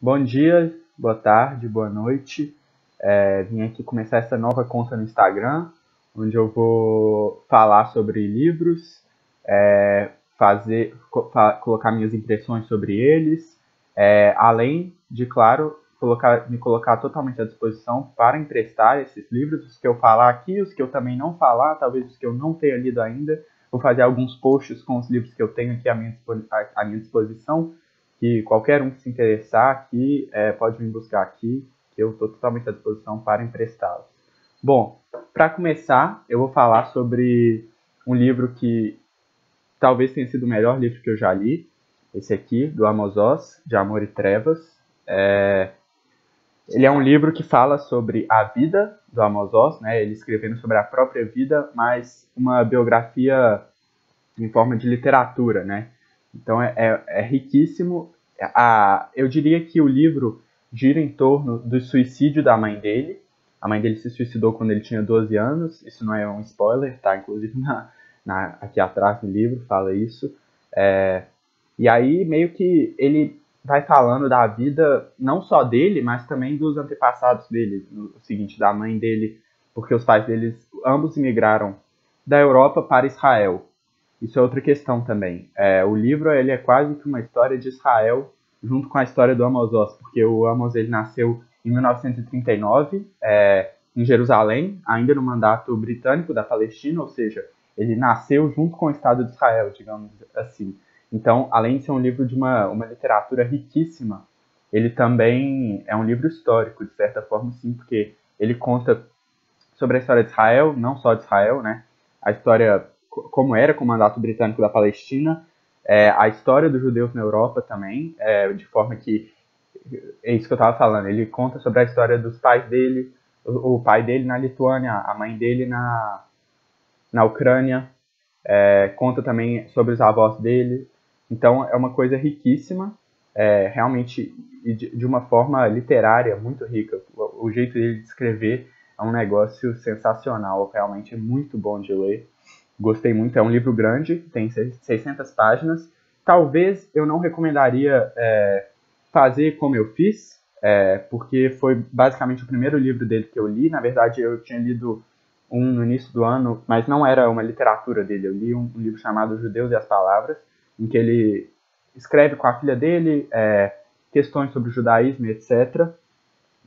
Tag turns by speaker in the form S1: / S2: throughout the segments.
S1: Bom dia, boa tarde, boa noite. Vim aqui começar essa nova conta no Instagram, onde eu vou falar sobre livros, colocar minhas impressões sobre eles, além de, claro, me colocar totalmente à disposição para emprestar esses livros, os que eu falar aqui, os que eu também não falar, talvez os que eu não tenha lido ainda. Vou fazer alguns posts com os livros que eu tenho aqui à minha disposição, que qualquer um que se interessar aqui pode me buscar aqui, que eu estou totalmente à disposição para emprestá-los. Bom, para começar, eu vou falar sobre um livro que talvez tenha sido o melhor livro que eu já li, esse aqui, do Amos Oz, De Amor e Trevas. Ele é um livro que fala sobre a vida do Amos Oz, né? Ele escrevendo sobre a própria vida, mas uma biografia em forma de literatura, né? Então é riquíssimo. Eu diria que o livro gira em torno do suicídio da mãe dele. A mãe dele se suicidou quando ele tinha 12 anos. Isso não é um spoiler, tá? Inclusive aqui atrás no livro fala isso. E aí meio que ele vai falando da vida não só dele, mas também dos antepassados dele. O seguinte, da mãe dele, porque os pais deles ambos imigraram da Europa para Israel. Isso é outra questão também. O livro ele é quase que uma história de Israel junto com a história do Amos Oz, porque o Amos ele nasceu em 1939 em Jerusalém, ainda no mandato britânico da Palestina, ou seja, ele nasceu junto com o Estado de Israel, digamos assim. Então, além de ser um livro de uma literatura riquíssima, ele também é um livro histórico, de certa forma, sim, porque ele conta sobre a história de Israel, não só de Israel, né? A história como era com o mandato britânico da Palestina, a história dos judeus na Europa também, de forma que, é isso que eu estava falando, ele conta sobre a história dos pais dele, o pai dele na Lituânia, a mãe dele na Ucrânia, conta também sobre os avós dele. Então é uma coisa riquíssima, realmente de uma forma literária muito rica. O jeito dele de escrever é um negócio sensacional, realmente é muito bom de ler. Gostei muito, é um livro grande, tem 600 páginas. Talvez eu não recomendaria fazer como eu fiz, porque foi basicamente o primeiro livro dele que eu li. Na verdade, eu tinha lido um no início do ano, mas não era uma literatura dele. Eu li um livro chamado Os Judeus e as Palavras, em que ele escreve com a filha dele questões sobre o judaísmo, etc.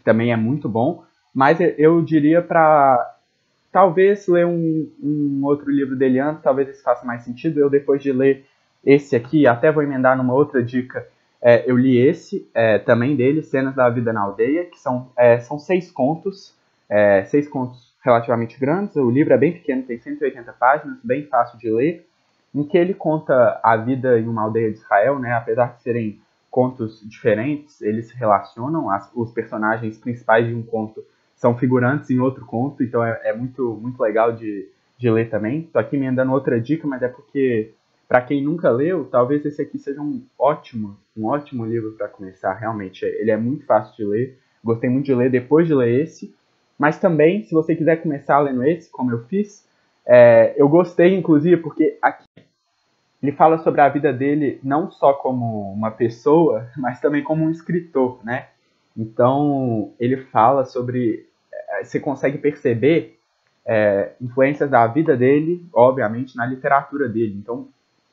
S1: Também é muito bom, mas eu diria para talvez ler um outro livro dele antes, talvez esse faça mais sentido. Eu, depois de ler esse aqui, até vou emendar numa outra dica, eu li esse também dele, Cenas da Vida na Aldeia, que são 6 contos, 6 contos relativamente grandes. O livro é bem pequeno, tem 180 páginas, bem fácil de ler, em que ele conta a vida em uma aldeia de Israel, né? Apesar de serem contos diferentes, eles se relacionam. Os personagens principais de um conto são figurantes em outro conto, então é muito, muito legal de ler também. Estou aqui me dando outra dica, mas é porque, para quem nunca leu, talvez esse aqui seja um ótimo livro para começar, realmente. Ele é muito fácil de ler, gostei muito de ler depois de ler esse, mas também, se você quiser começar lendo esse, como eu fiz, eu gostei, inclusive, porque aqui ele fala sobre a vida dele não só como uma pessoa, mas também como um escritor, né? Então, ele fala sobre... Você consegue perceber influências da vida dele, obviamente, na literatura dele. Então,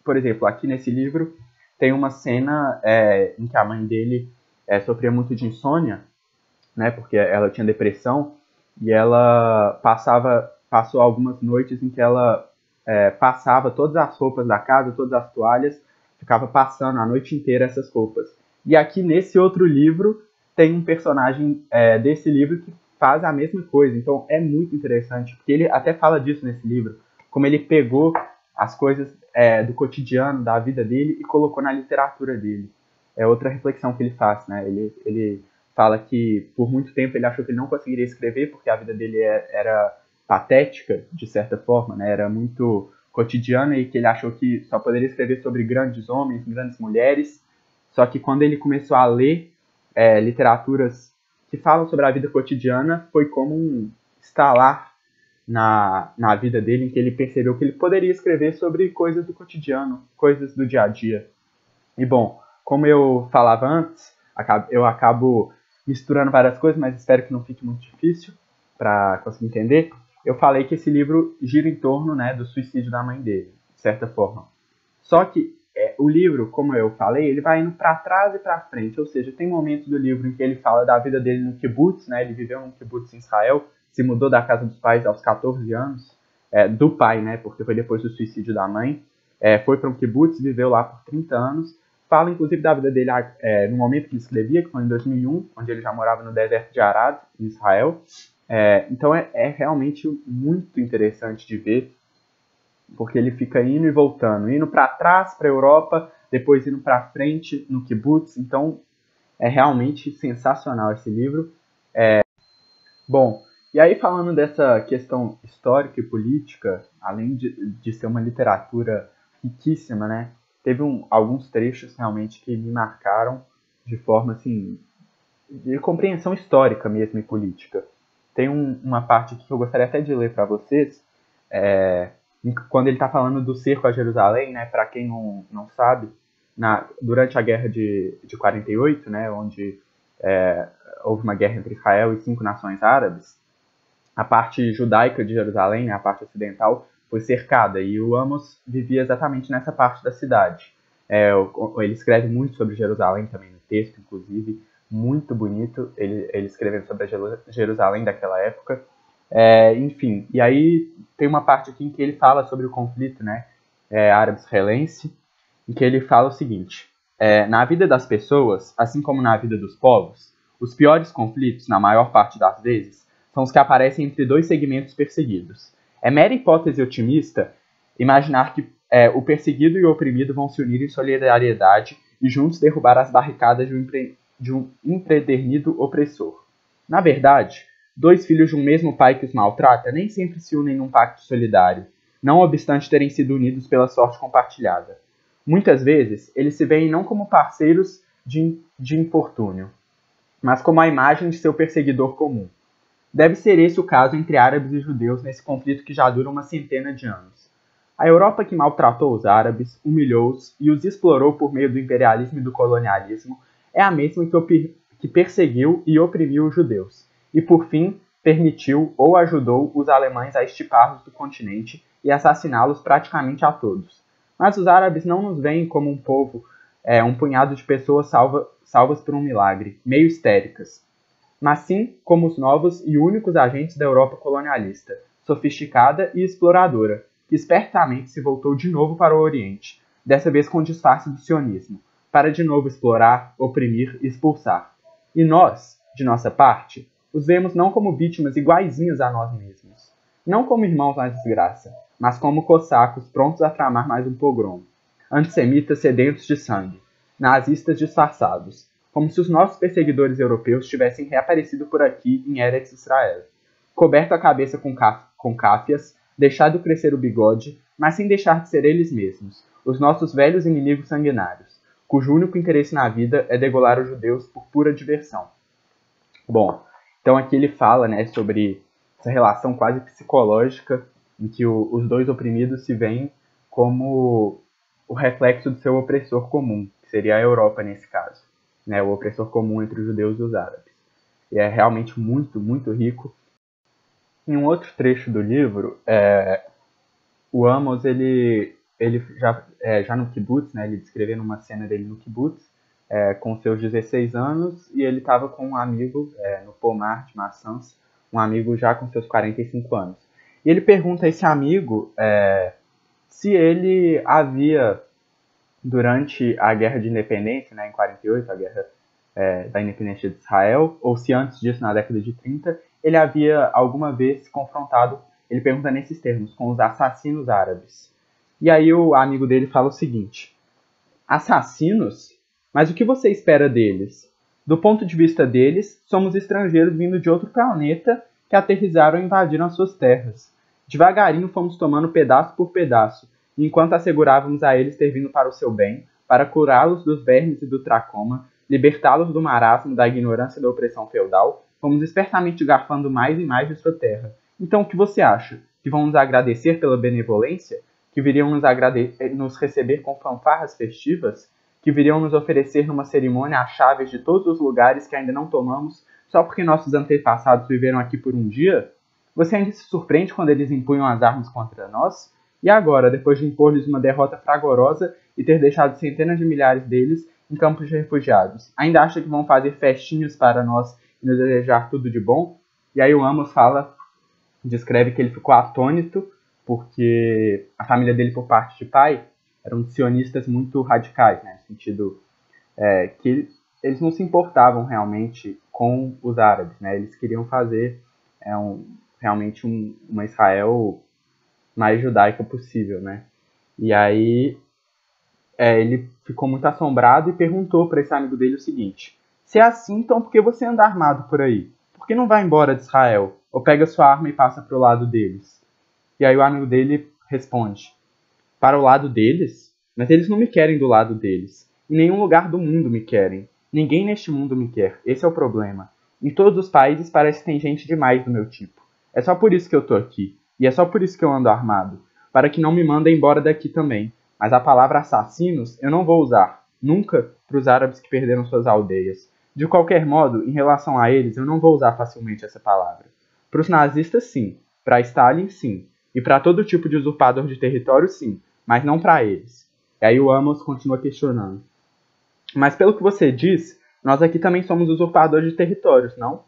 S1: por exemplo, aqui nesse livro tem uma cena em que a mãe dele sofria muito de insônia, né? Porque ela tinha depressão, e ela passou algumas noites em que ela passava todas as roupas da casa, todas as toalhas, ficava passando a noite inteira essas roupas. E aqui nesse outro livro tem um personagem desse livro que faz a mesma coisa. Então é muito interessante, porque ele até fala disso nesse livro, como ele pegou as coisas do cotidiano, da vida dele, e colocou na literatura dele. É outra reflexão que ele faz, né? Ele fala que por muito tempo ele achou que ele não conseguiria escrever, porque a vida dele era patética, de certa forma, né? Era muito cotidiana, e que ele achou que só poderia escrever sobre grandes homens, grandes mulheres. Só que quando ele começou a ler literaturas que falam sobre a vida cotidiana, foi como um estalar na vida dele, em que ele percebeu que ele poderia escrever sobre coisas do cotidiano, coisas do dia a dia. E bom, como eu falava antes, eu acabo misturando várias coisas, mas espero que não fique muito difícil para conseguir entender. Eu falei que esse livro gira em torno, né, do suicídio da mãe dele, de certa forma. Só que o livro, como eu falei, ele vai indo para trás e para frente, ou seja, tem momentos do livro em que ele fala da vida dele no kibbutz, né, ele viveu num kibbutz em Israel, se mudou da casa dos pais aos 14 anos, do pai, né, porque foi depois do suicídio da mãe, foi para um kibbutz, viveu lá por 30 anos, fala inclusive da vida dele no momento que ele escrevia, que foi em 2001, onde ele já morava no deserto de Arad, em Israel. Então é realmente muito interessante de ver, porque ele fica indo e voltando, indo para trás para a Europa, depois indo para frente no kibbutz. Então é realmente sensacional esse livro. Bom, e aí falando dessa questão histórica e política, além de ser uma literatura riquíssima, né, teve alguns trechos realmente que me marcaram de forma assim, de compreensão histórica mesmo e política. Tem uma parte aqui que eu gostaria até de ler para vocês, quando ele está falando do cerco a Jerusalém, né, para quem não sabe, durante a guerra de 48, né, onde houve uma guerra entre Israel e 5 nações árabes, a parte judaica de Jerusalém, né, a parte ocidental, foi cercada, e o Amos vivia exatamente nessa parte da cidade. Ele escreve muito sobre Jerusalém também no texto, inclusive, muito bonito, ele escrevendo sobre a Jerusalém daquela época. Enfim, e aí tem uma parte aqui em que ele fala sobre o conflito, né, árabe-israelense, em que ele fala o seguinte: na vida das pessoas, assim como na vida dos povos, os piores conflitos, na maior parte das vezes, são os que aparecem entre dois segmentos perseguidos. É mera hipótese otimista imaginar que o perseguido e o oprimido vão se unir em solidariedade e juntos derrubar as barricadas de um empedernido opressor. Na verdade, dois filhos de um mesmo pai que os maltrata nem sempre se unem num pacto solidário, não obstante terem sido unidos pela sorte compartilhada. Muitas vezes, eles se veem não como parceiros de infortúnio, mas como a imagem de seu perseguidor comum. Deve ser esse o caso entre árabes e judeus nesse conflito que já dura uma centena de anos. A Europa que maltratou os árabes, humilhou-os e os explorou por meio do imperialismo e do colonialismo é a mesma que perseguiu e oprimiu os judeus, e por fim permitiu ou ajudou os alemães a estipá-los do continente e assassiná-los praticamente a todos. Mas os árabes não nos veem como um povo, um punhado de pessoas salvas por um milagre, meio histéricas, mas sim como os novos e únicos agentes da Europa colonialista, sofisticada e exploradora, que espertamente se voltou de novo para o Oriente, dessa vez com disfarce do sionismo, para de novo explorar, oprimir e expulsar. E nós, de nossa parte, os vemos não como vítimas iguaizinhas a nós mesmos, não como irmãos na desgraça, mas como cossacos prontos a tramar mais um pogrom, antissemitas sedentos de sangue, nazistas disfarçados, como se os nossos perseguidores europeus tivessem reaparecido por aqui em Eretz Israel, coberto a cabeça com cáfias, deixado crescer o bigode, mas sem deixar de ser eles mesmos, os nossos velhos inimigos sanguinários, cujo único interesse na vida é degolar os judeus por pura diversão. Bom, então aqui ele fala, né, sobre essa relação quase psicológica em que os dois oprimidos se veem como o reflexo do seu opressor comum, que seria a Europa nesse caso, né, o opressor comum entre os judeus e os árabes. E é realmente muito, muito rico. Em um outro trecho do livro, o Amos, ele já no kibbutz, né, ele descrevendo uma cena dele no kibbutz, com seus 16 anos, e ele estava com um amigo no pomar de maçãs, um amigo já com seus 45 anos. E ele pergunta a esse amigo se ele havia, durante a Guerra de Independência, né, em 48, a Guerra da Independência de Israel, ou se antes disso, na década de 30, ele havia alguma vez se confrontado, ele pergunta nesses termos, com os assassinos árabes. E aí o amigo dele fala o seguinte: assassinos? Mas o que você espera deles? Do ponto de vista deles, somos estrangeiros vindo de outro planeta que aterrissaram e invadiram as suas terras. Devagarinho fomos tomando pedaço por pedaço, enquanto assegurávamos a eles ter vindo para o seu bem, para curá-los dos vermes e do tracoma, libertá-los do marasmo, da ignorância e da opressão feudal, fomos espertamente garfando mais e mais de sua terra. Então o que você acha? Que vão nos agradecer pela benevolência? Que viriam nos receber com fanfarras festivas? que viriam nos oferecer numa cerimônia as chaves de todos os lugares que ainda não tomamos só porque nossos antepassados viveram aqui por um dia? Você ainda se surpreende quando eles empunham as armas contra nós? E agora, depois de impor-lhes uma derrota fragorosa e ter deixado centenas de milhares deles em campos de refugiados, ainda acha que vão fazer festinhas para nós e nos desejar tudo de bom? E aí o Amos descreve que ele ficou atônito porque a família dele, por parte de pai, eram sionistas muito radicais, né? No sentido que eles não se importavam realmente com os árabes, né? Eles queriam fazer realmente uma Israel mais judaica possível, né? E aí ele ficou muito assombrado e perguntou para esse amigo dele o seguinte: se é assim, então por que você anda armado por aí? Por que não vai embora de Israel? Ou pega sua arma e passa para o lado deles? E aí o amigo dele responde: para o lado deles? Mas eles não me querem do lado deles. Em nenhum lugar do mundo me querem. Ninguém neste mundo me quer. Esse é o problema. Em todos os países parece que tem gente demais do meu tipo. É só por isso que eu tô aqui. E é só por isso que eu ando armado. Para que não me mandem embora daqui também. Mas a palavra assassinos eu não vou usar. Nunca para os árabes que perderam suas aldeias. De qualquer modo, em relação a eles, eu não vou usar facilmente essa palavra. Para os nazistas, sim. Para Stalin, sim. E para todo tipo de usurpador de território, sim. Mas não para eles. E aí o Amos continua questionando. Mas pelo que você diz, nós aqui também somos usurpadores de territórios, não?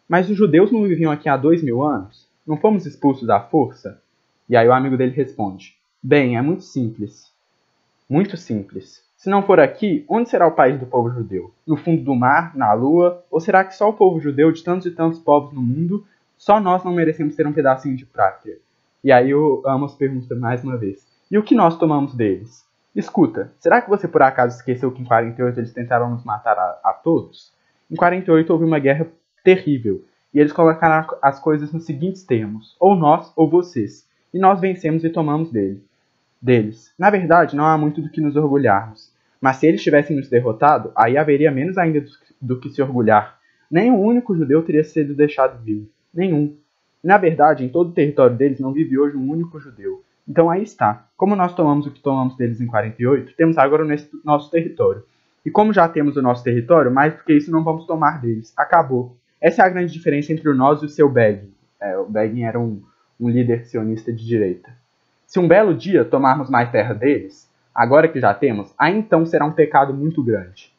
S1: Mas os judeus não viviam aqui há 2000 anos? Não fomos expulsos à força? E aí o amigo dele responde: bem, é muito simples. Muito simples. Se não for aqui, onde será o país do povo judeu? No fundo do mar? Na lua? Ou será que só o povo judeu de tantos e tantos povos no mundo, só nós não merecemos ter um pedacinho de pátria? E aí o Amos pergunta mais uma vez: e o que nós tomamos deles? Escuta, será que você por acaso esqueceu que em 48 eles tentaram nos matar a todos? Em 48 houve uma guerra terrível, e eles colocaram as coisas nos seguintes termos: ou nós ou vocês. E nós vencemos e tomamos deles. Na verdade, não há muito do que nos orgulharmos. Mas se eles tivessem nos derrotado, aí haveria menos ainda do que se orgulhar. Nenhum único judeu teria sido deixado vivo. Nenhum. Na verdade, em todo o território deles não vive hoje um único judeu. Então aí está. Como nós tomamos o que tomamos deles em 48, temos agora o nosso território. E como já temos o nosso território, mais do que isso não vamos tomar deles. Acabou. Essa é a grande diferença entre nós e o seu Begin. O Begin era um líder sionista de direita. Se um belo dia tomarmos mais terra deles, agora que já temos, aí então será um pecado muito grande.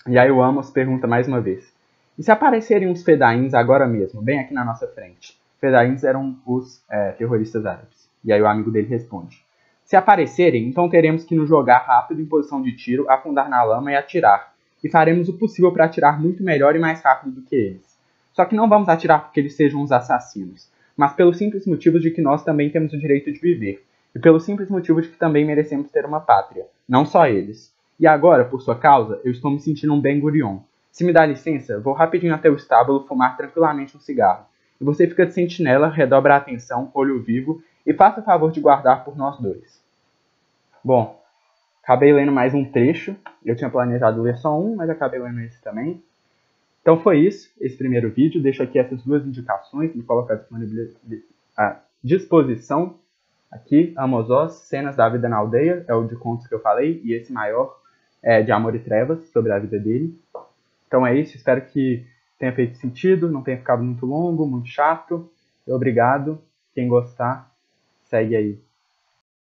S1: E aí o Amos pergunta mais uma vez: e se aparecerem uns fedaíns agora mesmo, bem aqui na nossa frente? Fedaíns eram os terroristas árabes. E aí o amigo dele responde: se aparecerem, então teremos que nos jogar rápido em posição de tiro, afundar na lama e atirar. E faremos o possível para atirar muito melhor e mais rápido do que eles. Só que não vamos atirar porque eles sejam uns assassinos, mas pelo simples motivo de que nós também temos o direito de viver. E pelo simples motivo de que também merecemos ter uma pátria. Não só eles. E agora, por sua causa, eu estou me sentindo um Ben-Gurion. Se me dá licença, vou rapidinho até o estábulo fumar tranquilamente um cigarro. E você fica de sentinela, redobra a atenção, olho vivo, e faça o favor de guardar por nós dois. Bom, acabei lendo mais um trecho. Eu tinha planejado ler só um, mas acabei lendo esse também. Então foi isso, esse primeiro vídeo. Deixo aqui essas duas indicações, me coloco à disposição. Aqui, Amos Oz, Cenas da Vida na Aldeia, é o de contos que eu falei, e esse maior é de Amor e Trevas, sobre a vida dele. Então é isso, espero que tenha feito sentido, não tenha ficado muito longo, muito chato. Obrigado, quem gostar, segue aí.